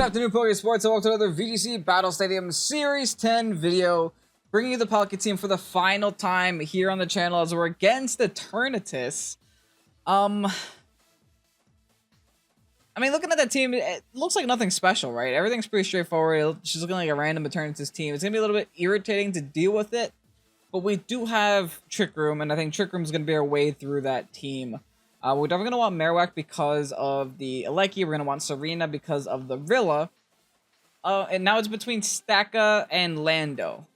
afternoon, Pokésports, and welcome to another VGC Battle Stadium Series 10 video, bringing you the PALKIA team for the final time here on the channel as we're against the Eternatus. I mean, looking at that team, it looks like nothing special, right? Everything's pretty straightforward. It's just looking like a random Eternatus team. It's going to be a little bit irritating to deal with it, but we do have Trick Room, and I think Trick Room is going to be our way through that team. We're definitely going to want Marowak because of the Aleki. We're going to want Serena because of the Rilla. And now it's between Stacka and Lando.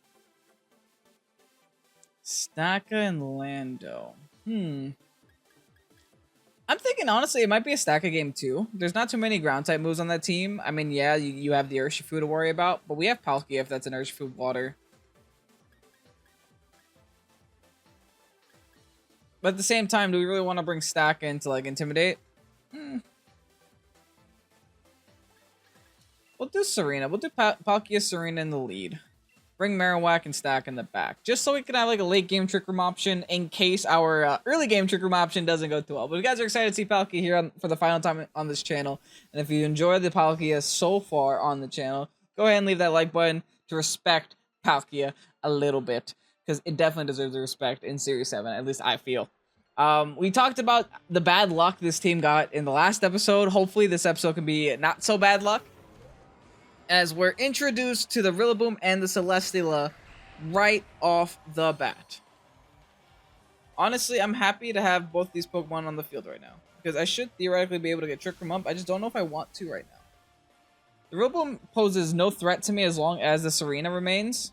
Stacka and Lando. I'm thinking, honestly, it might be a Stacka game, too. There's not too many ground-type moves on that team. I mean, yeah, you have the Urshifu to worry about, but we have Palkia if that's an Urshifu water. But at the same time, do we really want to bring Stacka into, like, Intimidate? We'll do Serena. We'll do Palkia, Serena in the lead. Bring Marowak and Stacka in the back. Just so we can have, like, a late-game Trick Room option in case our early-game Trick Room option doesn't go too well. But if you guys are excited to see Palkia here for the final time on this channel, and if you enjoy the Palkia so far on the channel, go ahead and leave that like button to respect Palkia a little bit, because it definitely deserves the respect in Series 7, at least I feel. We talked about the bad luck this team got in the last episode. Hopefully this episode can be not so bad luck, as we're introduced to the Rillaboom and the Celesteela right off the bat. Honestly, I'm happy to have both these Pokemon on the field right now, because I should theoretically be able to get Trick Room up. I just don't know if I want to right now. The Rillaboom poses no threat to me as long as the Serena remains.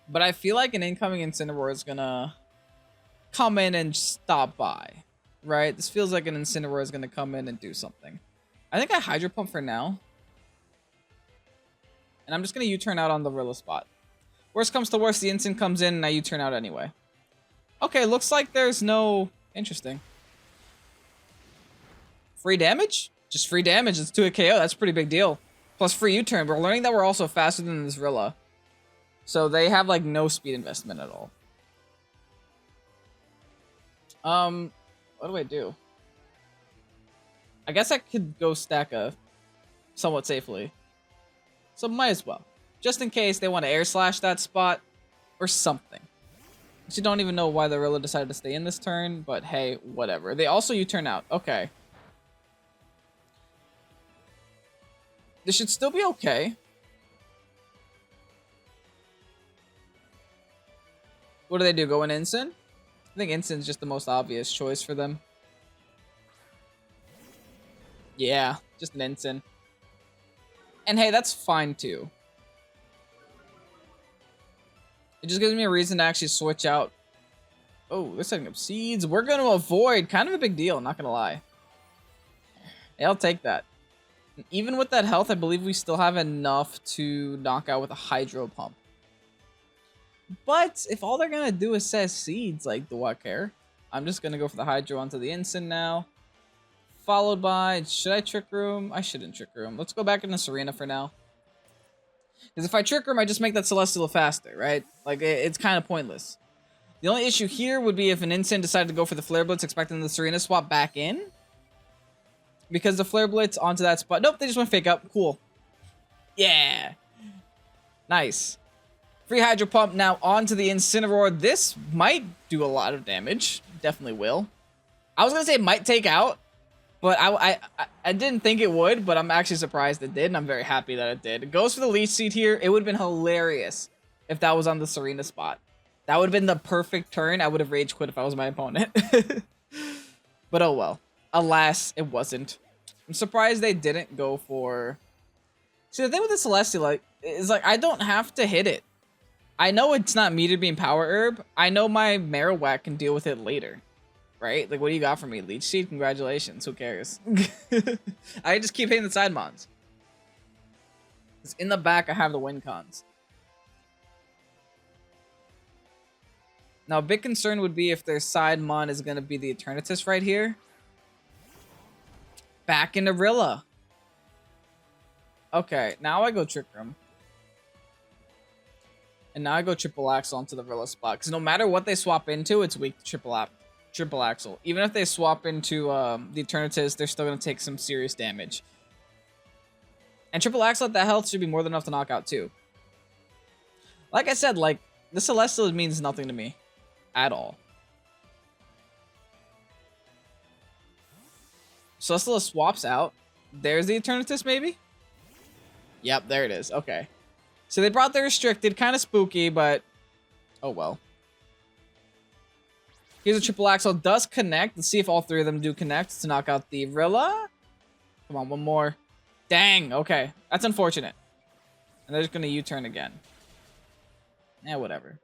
But I feel like an incoming Incineroar is gonna come in and stop by, right? This feels like an Incineroar is gonna come in and do something. I think I Hydro Pump for now. And I'm just gonna U-turn out on the Rilla spot. Worst comes to worst, the Incin comes in and I U-turn out anyway. Okay, looks like there's no... Interesting. Free damage? Just free damage. It's 2 a KO. That's a pretty big deal. Plus free U-turn. We're learning that we're also faster than this Rilla. So they have, like, no speed investment at all. What do I do? I guess I could go Stacka somewhat safely. So might as well. Just in case they want to air slash that spot or something. I don't even know why the Rilla decided to stay in this turn, but hey, whatever. They also U-turn out. Okay. This should still be okay. What do they do? Go in Incin? I think Incin's just the most obvious choice for them. Yeah, just an Incin. And hey, that's fine too. It just gives me a reason to actually switch out. Oh, they're setting up seeds. We're going to avoid. Kind of a big deal, not going to lie. Yeah, I'll take that. And even with that health, I believe we still have enough to knock out with a Hydro Pump. But if all they're going to do is set seeds, like, do I care? I'm just going to go for the Hydro onto the Incin now. Followed by, should I Trick Room? I shouldn't Trick Room. Let's go back into Serena for now. Because if I Trick Room, I just make that Celesteela faster, right? Like, it's kind of pointless. The only issue here would be if an Incin decided to go for the Flare Blitz, expecting the Serena swap back in. Because the Flare Blitz onto that spot. Nope, they just went Fake Up. Cool. Yeah. Nice. Free Hydro Pump now onto the Incineroar. This might do a lot of damage. Definitely will. I was going to say it might take out. But I didn't think it would, but I'm actually surprised it did, and I'm very happy that it did. It goes for the Leech Seed here. It would have been hilarious if that was on the Serena spot. That would have been the perfect turn. I would have rage quit if I was my opponent. But oh well. Alas, it wasn't. I'm surprised they didn't go for... See, the thing with the Celesteela is, like, I don't have to hit it. I know it's not meter being Power Herb. I know my Marowak can deal with it later. Right? Like, what do you got for me? Leech Seed? Congratulations. Who cares? I just keep hitting the side mons. In the back, I have the win cons. Now, a big concern would be if their side mon is going to be the Eternatus right here. Back into Rilla. Okay, now I go Trick Room. And now I go Triple Axle onto the Rilla spot. Because no matter what they swap into, it's weak to Triple Axle. Even if they swap into the Eternatus, they're still going to take some serious damage. And triple axle at that health should be more than enough to knock out too. Like I said, like, the Celestial means nothing to me. At all. Celestial swaps out. There's the Eternatus, maybe? Yep, there it is. Okay. So they brought the restricted. Kind of spooky, but... oh, well. Here's a triple axle. Does connect. Let's see if all three of them do connect to knock out the Rilla. Come on, one more. Dang. Okay. That's unfortunate. And they're just going to U-turn again. Yeah, whatever.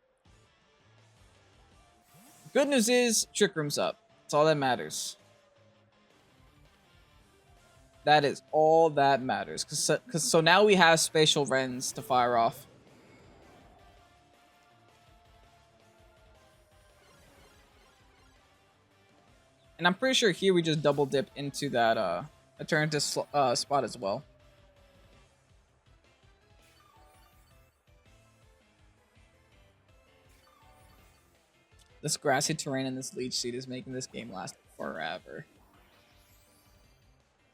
Good news is, Trick Room's up. That's all that matters. That is all that matters. So now we have Spatial Wrens to fire off. And I'm pretty sure here we just double dip into that Eternatus spot as well. This grassy terrain and this leech seed is making this game last forever.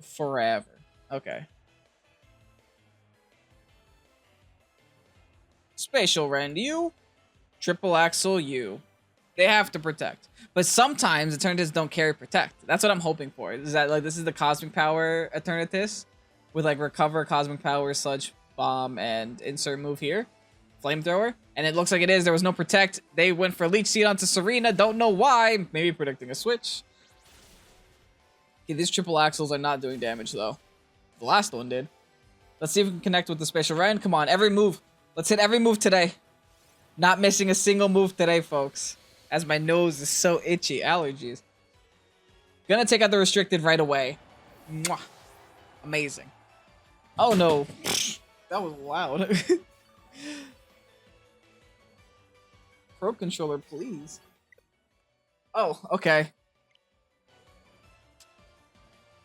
Forever. Okay. Spatial Wren, you. Triple Axle, you. They have to protect. But sometimes Eternatus don't carry protect. That's what I'm hoping for. Is that like this is the Cosmic Power Eternatus with like Recover, Cosmic Power, Sludge Bomb, and insert move here. Flamethrower. And it looks like it is. There was no protect. They went for Leech Seed onto Serena. Don't know why. Maybe predicting a switch. Okay, these triple axles are not doing damage, though. The last one did. Let's see if we can connect with the Spatial Wren. Come on, every move. Let's hit every move today. Not missing a single move today, folks. As my nose is so itchy. Allergies. Gonna take out the restricted right away. Mwah. Amazing. Oh, no. That was loud. Pro controller, please. Oh, okay.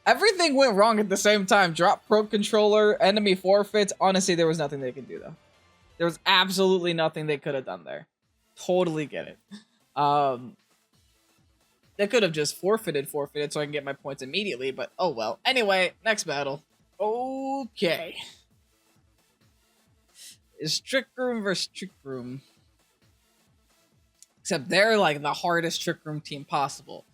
Everything went wrong at the same time. Drop Pro controller, enemy forfeits. Honestly, there was nothing they could do, though. There was absolutely nothing they could have done there. Totally get it. They could have just forfeited so I can get my points immediately, but oh well. Anyway, next battle. Okay. It's Trick Room versus Trick Room. Except they're like the hardest Trick Room team possible.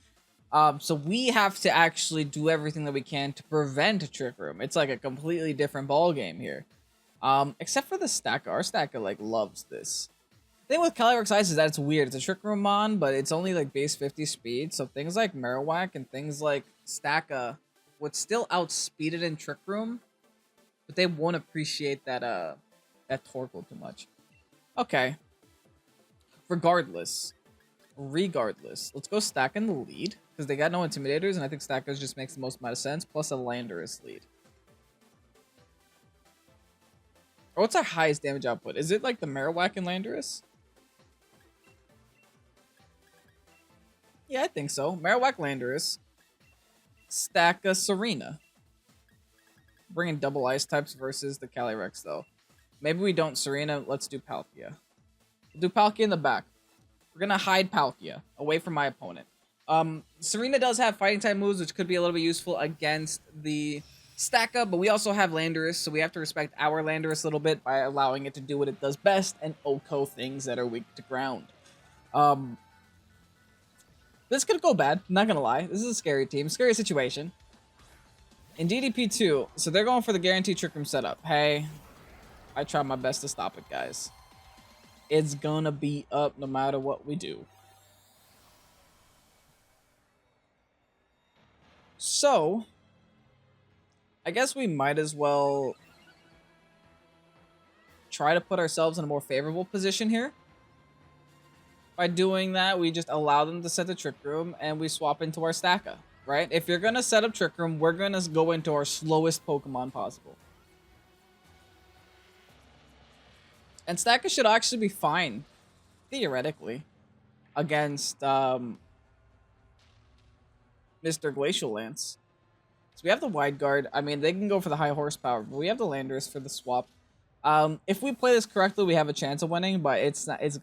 So we have to actually do everything that we can to prevent a Trick Room. It's like a completely different ball game here. Except for the Stacker. Our Stacker like loves this. The thing with Calyrex Ice is that it's weird. It's a Trick Room mon, but it's only like base 50 speed. So things like Marowak and things like Stacka would still outspeed it in Trick Room, but they won't appreciate that that Torkoal too much. Okay. Regardless, let's go Stack in the lead because they got no Intimidators, and I think Stackers just makes the most amount of sense. Plus a Landorus lead. Or what's our highest damage output? Is it like the Marowak and Landorus? Yeah, I think so. Marowak, Landorus. Stacka, Serena. Bringing double ice types versus the Calyrex, though. Maybe we don't Serena. Let's do Palkia. We'll do Palkia in the back. We're going to hide Palkia away from my opponent. Serena does have fighting type moves, which could be a little bit useful against the Stacka, but we also have Landorus, so we have to respect our Landorus a little bit by allowing it to do what it does best and OHKO things that are weak to ground. This could go bad, not gonna lie. This is a scary team, scary situation. In DDP2, so they're going for the guaranteed Trick Room setup. Hey, I tried my best to stop it, guys. It's gonna be up no matter what we do. So, I guess we might as well try to put ourselves in a more favorable position here. By doing that, we just allow them to set the Trick Room and we swap into our Stacka, right? If you're going to set up Trick Room, we're going to go into our slowest Pokemon possible. And Stacka should actually be fine, theoretically, against Mr. Glacial Lance. So we have the Wide Guard. I mean, they can go for the high horsepower, but we have the Landorus for the swap. If we play this correctly, we have a chance of winning, but it's not. It's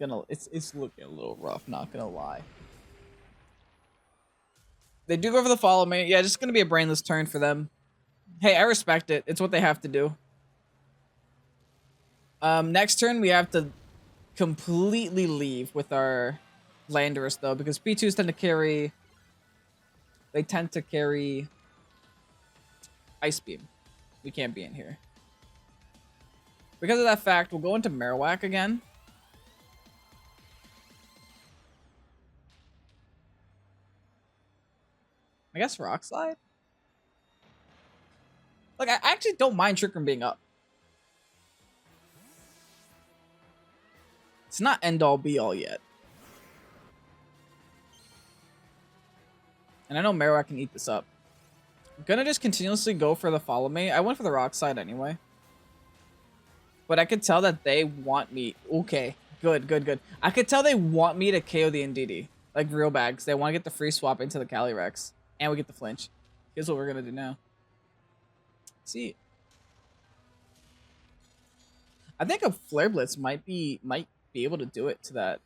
looking a little rough. Not gonna lie. They do go for the follow me. Yeah, just gonna be a brainless turn for them. Hey, I respect it. It's what they have to do. Next turn we have to completely leave with our Landorus though, because P2s tend to carry. They tend to carry Ice Beam. We can't be in here. Because of that fact, we'll go into Marowak again. I guess Rock Slide? Like, I actually don't mind Trick Room being up. It's not end-all be-all yet. And I know Marowak can eat this up. I'm gonna just continuously go for the follow me. I went for the Rock Slide anyway. But I could tell that they want me. Okay, good. I could tell they want me to KO the NDD. Like, real bags. They want to get the free swap into the Calyrex. And we get the flinch. Here's what we're gonna do now. See. I think a Flare Blitz might be able to do it to that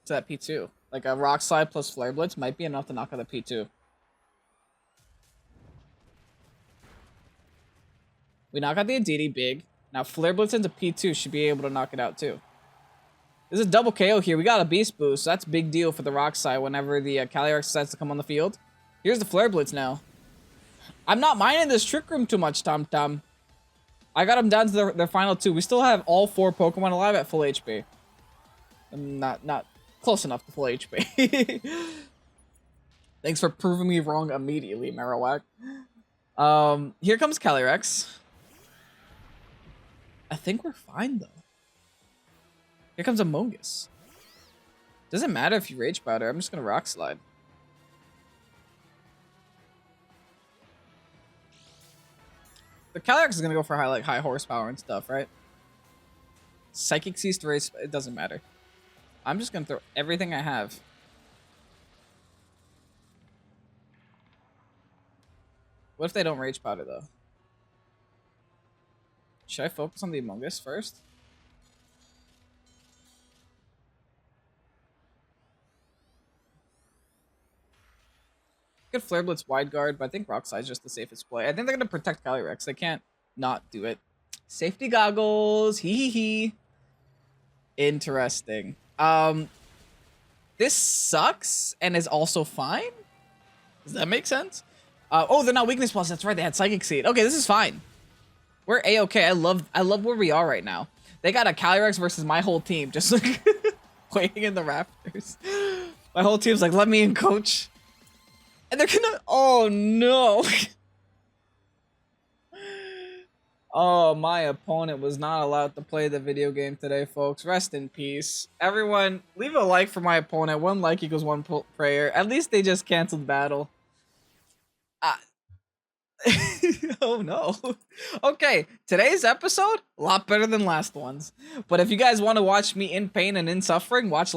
P2. Like a Rock Slide plus Flare Blitz might be enough to knock out the P2. We knock out the Aditi big. Now Flare Blitz into P2 should be able to knock it out too. There's a double KO here. We got a Beast Boost, so that's a big deal for the Rock Slide whenever the Calyrex decides to come on the field. Here's the Flare Blitz now. I'm not minding this Trick Room too much, Tom Tom. I got them down to their final 2. We still have all 4 Pokemon alive at full HP. I'm not close enough to full HP. Thanks for proving me wrong immediately, Marowak. Here comes Calyrex. I think we're fine though. Here comes Amogus. Doesn't matter if you Rage Powder. I'm just gonna Rock Slide. The Calyrex is gonna go for high horsepower and stuff, right? Psychic Seas to race, it doesn't matter. I'm just gonna throw everything I have. What if they don't Rage Powder though? Should I focus on the Amogus first? Good Flare Blitz Wide Guard, but I think Rock Slide is just the safest play. I think they're gonna protect Calyrex. They can't not do it. Safety goggles. Hee hee hee. Interesting. This sucks and is also fine. Does that make sense? Oh, they're not weakness plus. That's right. They had Psychic Seed. Okay, this is fine. We're a-okay. I love where we are right now. They got a Calyrex versus my whole team, just like waiting in the rafters. My whole team's like, let me in, coach. And they're gonna. Oh no. Oh, my opponent was not allowed to play the video game today, folks. Rest in peace. Everyone, leave a like for my opponent. 1 like equals 1 prayer. At least they just canceled battle. Oh no. Okay, today's episode, a lot better than last one's. But if you guys want to watch me in pain and in suffering, watch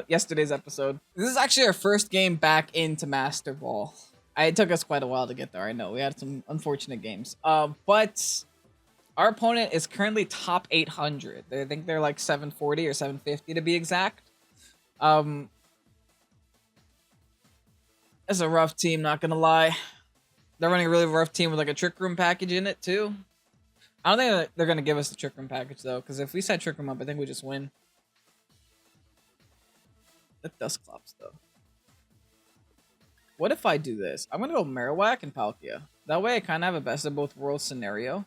yesterday's episode. This is actually our first game back into Master Ball. It took us quite a while to get there, I know. We had some unfortunate games. But our opponent is currently top 800. I think they're like 740 or 750 to be exact. It's a rough team, not gonna lie. They're running a really rough team with like a Trick Room package in it too. I don't think they're gonna give us the Trick Room package though, because if we set Trick Room up, I think we just win. That Dusclops though. What if I do this? I'm gonna go Marowak and Palkia. That way I kind of have a best of both worlds scenario.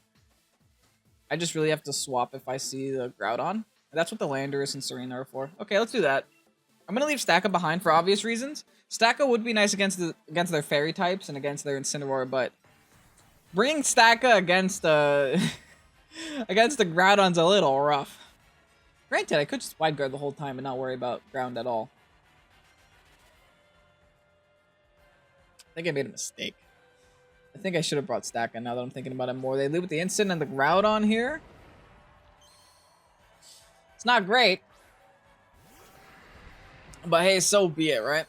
I just really have to swap if I see the Groudon. That's what the Landorus and Serena are for. Okay, let's do that. I'm gonna leave Stacka behind for obvious reasons. Stacka would be nice against their fairy types and against their Incineroar, but bringing Stacka against against the Groudon's a little rough. Granted, I could just Wide Guard the whole time and not worry about ground at all. I think I made a mistake. I think I should have brought Stacka now that I'm thinking about it more. They leave with the Instant and the Groudon here. It's not great. But hey, so be it, right?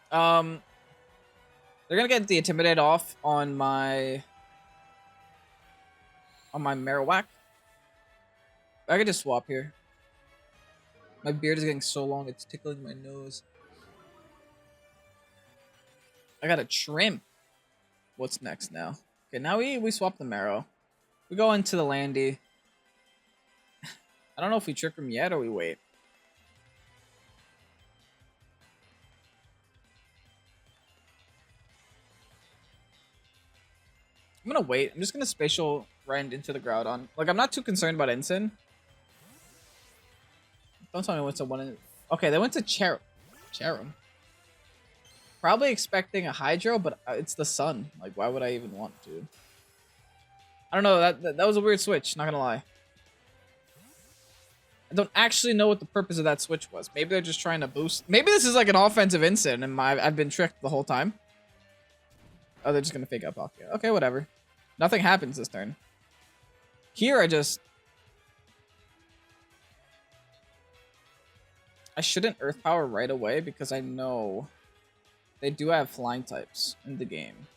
They're gonna get the Intimidate off on my Marowak. I could just swap here. My beard is getting so long, it's tickling my nose. I gotta trim. What's next now? Okay, now we swap the Marrow. We go into the Landy. I don't know if we Trick Room yet or we wait. I'm gonna wait. I'm just gonna Spatial Rend into the Groudon. Like, I'm not too concerned about Ensign. Don't tell me what's a one in... Okay, they went to Cherum. Probably expecting a Hydro, but it's the Sun. Like, why would I even want to? I don't know. That was a weird switch, not gonna lie. I don't actually know what the purpose of that switch was. Maybe they're just trying to boost... Maybe this is like an offensive Ensign, and I've been tricked the whole time. Oh, they're just gonna fake out PALKIA. Okay, whatever. Nothing happens this turn. Here, I shouldn't Earth Power right away because I know they do have flying types in the game.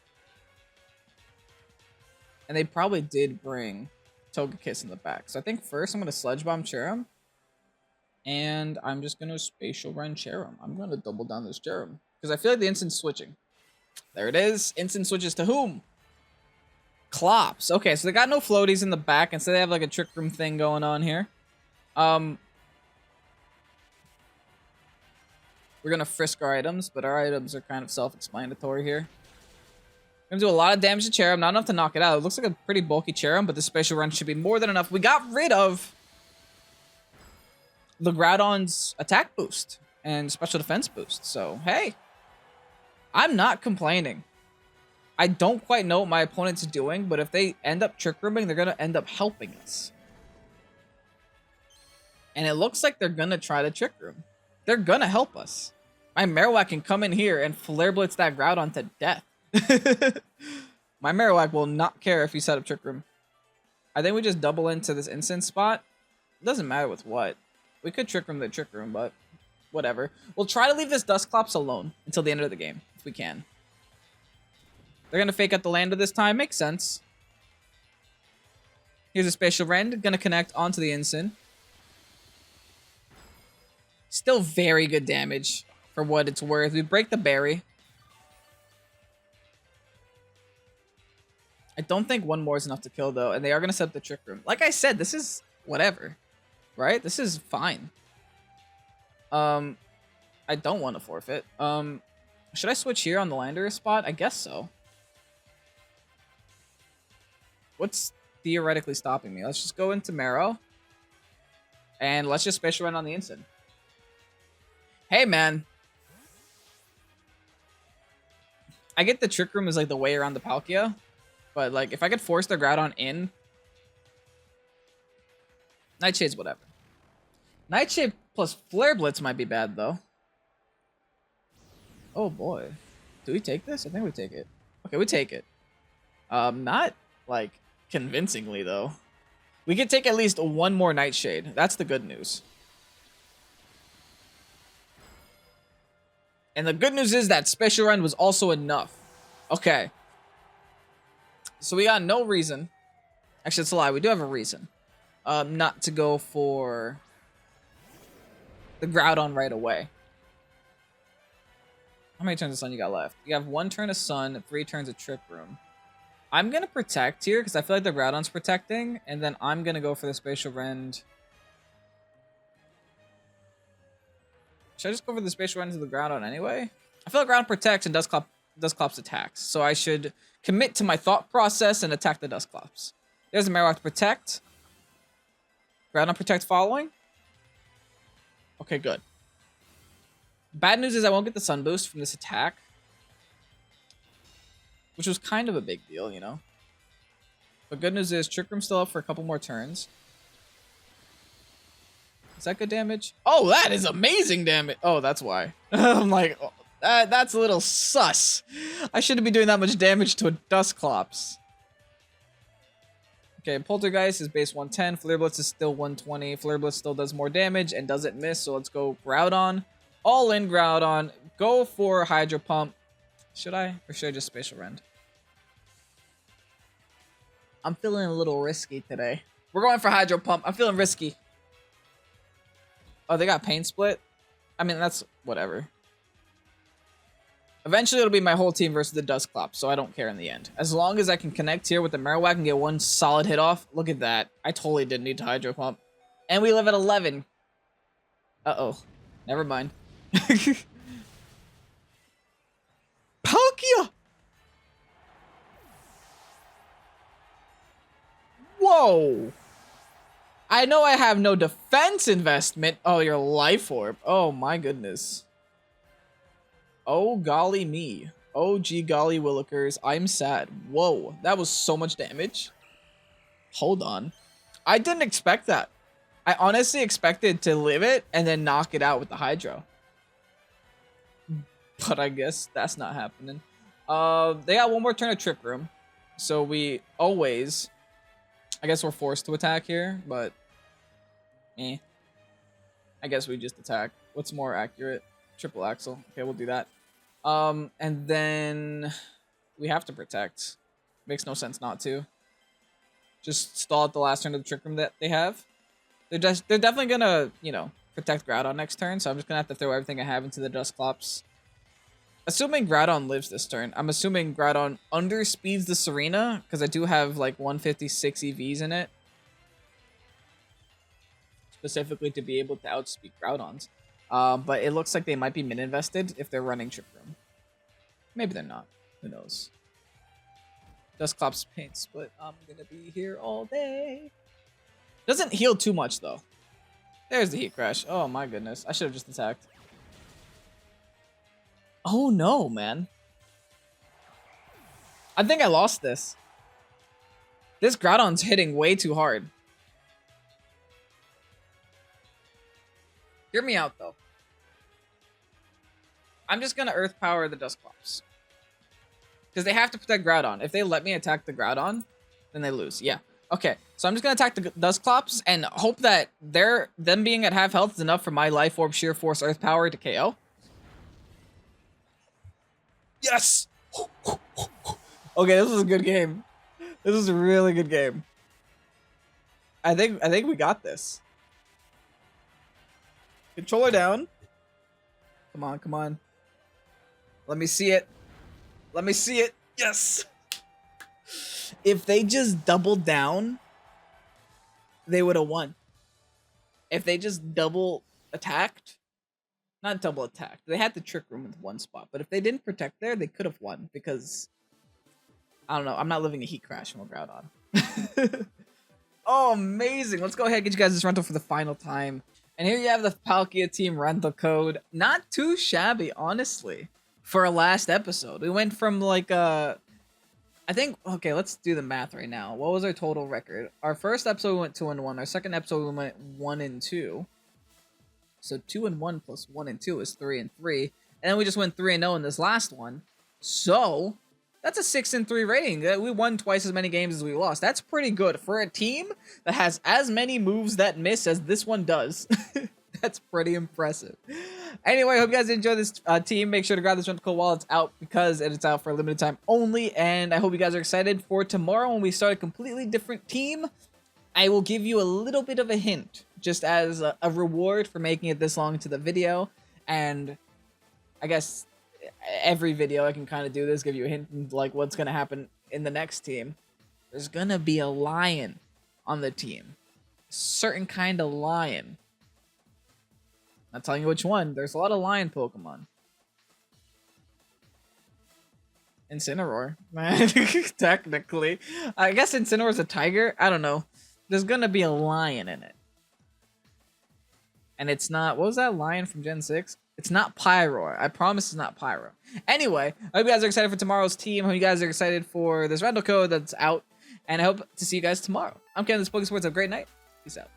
And they probably did bring Togekiss in the back. So I think first I'm going to Sludge Bomb Cherum. And I'm just going to Spatial Rend Cherum. I'm going to double down this Cherum. Because I feel like the Instant switching. There it is. Instant switches to whom? Clops. Okay, so they got no floaties in the back. Instead they have like a Trick Room thing going on here. We're going to frisk our items, but our items are kind of self-explanatory here. We're going to do a lot of damage to Cherum, not enough to knock it out. It looks like a pretty bulky Cherum, but the Spatial Run should be more than enough. We got rid of the Groudon's attack boost and special defense boost. So, hey, I'm not complaining. I don't quite know what my opponent's doing, but if they end up Trick Rooming, they're going to end up helping us. And it looks like they're going to try to Trick Room. They're gonna help us. My Marowak can come in here and Flare Blitz that Groudon to death. My Marowak will not care if you set up Trick Room. I think we just double into this Instant spot. It doesn't matter with what. We could Trick Room the Trick Room, but whatever. We'll try to leave this Dusclops alone until the end of the game, if we can. They're gonna fake out the Lander this time. Makes sense. Here's a Spatial Rend. Gonna connect onto the Instant. Still very good damage for what it's worth. We break the berry. I don't think one more is enough to kill, though. And they are going to set up the Trick Room. Like I said, this is whatever. Right? This is fine. I don't want to forfeit. Should I switch here on the Lander spot? I guess so. What's theoretically stopping me? Let's just go into Marrow. And let's just Spatial Rend on the Instant. Hey, man. I get the Trick Room is like the way around the Palkia. But like, if I could force the Groudon in. Nightshade's whatever. Nightshade plus Flare Blitz might be bad, though. Oh, boy. Do we take this? I think we take it. Okay, we take it. Not, like, convincingly, though. We could take at least one more Nightshade. That's the good news. And the good news is that Spatial Rend was also enough. Okay. So we got no reason. Actually, it's a lie. We do have a reason. Not to go for the Groudon right away. How many turns of Sun you got left? You have 1 turn of Sun, 3 turns of Trick Room. I'm going to Protect here because I feel like the Groudon's protecting. And then I'm going to go for the Spatial Rend. Should I just go for the Spatial Rend to the Groudon anyway? I feel like Groudon protects and Dusclops attacks. So I should commit to my thought process and attack the Dusclops. There's a Marowak to protect. Groudon protect following. Okay, good. Bad news is I won't get the Sun Boost from this attack. Which was kind of a big deal, you know? But good news is Trick Room's still up for a couple more turns. Is that good damage? Oh, that is amazing damage. Oh, that's why. I'm like, oh, that's a little sus. I shouldn't be doing that much damage to a Dusclops. Okay, Poltergeist is base 110. Flare Blitz is still 120. Flare Blitz still does more damage and doesn't miss. So let's go Groudon. All in Groudon. Go for Hydro Pump. Should I? Or should I just Spatial Rend? I'm feeling a little risky today. We're going for Hydro Pump. I'm feeling risky. Oh, they got Pain Split? I mean, that's whatever. Eventually, it'll be my whole team versus the Dusclops, so I don't care in the end. As long as I can connect here with the Marowak and get one solid hit off. Look at that. I totally didn't need to Hydro Pump. And we live at 11. Uh-oh. Never mind. Palkia! Whoa! I know I have no defense investment. Oh, your life orb. Oh my goodness. Oh golly me. Oh gee golly willikers. I'm sad. Whoa, that was so much damage. Hold on. I didn't expect that. I honestly expected to live it and then knock it out with the Hydro. But I guess that's not happening. They got one more turn of Trick Room. So we always... I guess we're forced to attack here, but... I guess we just attack. What's more accurate? Triple Axle. Okay, we'll do that. And then... we have to protect. Makes no sense not to. Just stall at the last turn of the Trick Room that they have. They're definitely gonna, you know, protect Groudon next turn, so I'm just gonna have to throw everything I have into the Dusclops. Assuming Groudon lives this turn, I'm assuming Groudon underspeeds the Serena, because I do have like 156 EVs in it. Specifically to be able to outspeed Groudons. But it looks like they might be min-invested if they're running Trick Room. Maybe they're not. Who knows? Dusclops paint split. I'm gonna be here all day. Doesn't heal too much though. There's the Heat Crash. Oh my goodness. I should have just attacked. Oh no, man. I think I lost this. This Groudon's hitting way too hard. Hear me out though. I'm just gonna Earth Power the Dusclops. Because they have to protect Groudon. If they let me attack the Groudon, then they lose. Yeah. Okay. So I'm just gonna attack the Dusclops and hope that them being at half health is enough for my Life Orb, Sheer Force, Earth Power to KO. Yes! Okay, this was a good game. This was a really good game. I think we got this. Controller down. Come on, come on. Let me see it. Let me see it. Yes! If they just doubled down, they would have won. If they just double attacked, not double attacked, they had the Trick Room with one spot, but if they didn't protect there, they could have won because, I don't know, I'm not living a Heat Crash from a Groudon. Oh, amazing. Let's go ahead and get you guys this rental for the final time. And here you have the Palkia team rental code. Not too shabby, honestly, for a last episode. We went from like I think, okay, let's do the math right now. What was our total record? Our first episode we went 2-1. Our second episode we went 1-2. So 2-1 plus 1-2 is 3-3. And then we just went 3-0 in this last one. So that's a 6-3 rating. We won twice as many games as we lost. That's pretty good for a team that has as many moves that miss as this one does. That's pretty impressive. Anyway, I hope you guys enjoy this team. Make sure to grab this rental code while it's out because it's out for a limited time only. And I hope you guys are excited for tomorrow when we start a completely different team. I will give you a little bit of a hint just as a reward for making it this long into the video. And I guess every video I can kind of do this, give you a hint like what's going to happen in the next team. There's going to be a lion on the team. A certain kind of lion. Not telling you which one. There's a lot of lion Pokemon. Incineroar. Technically. I guess Incineroar's a tiger. I don't know. There's gonna be a lion in it. And it's not... What was that lion from Gen 6? It's not Pyroar. I promise it's not Pyro. Anyway, I hope you guys are excited for tomorrow's team. I hope you guys are excited for this rental code that's out. And I hope to see you guys tomorrow. I'm Kevin, this Pokésports. Have a great night. Peace out.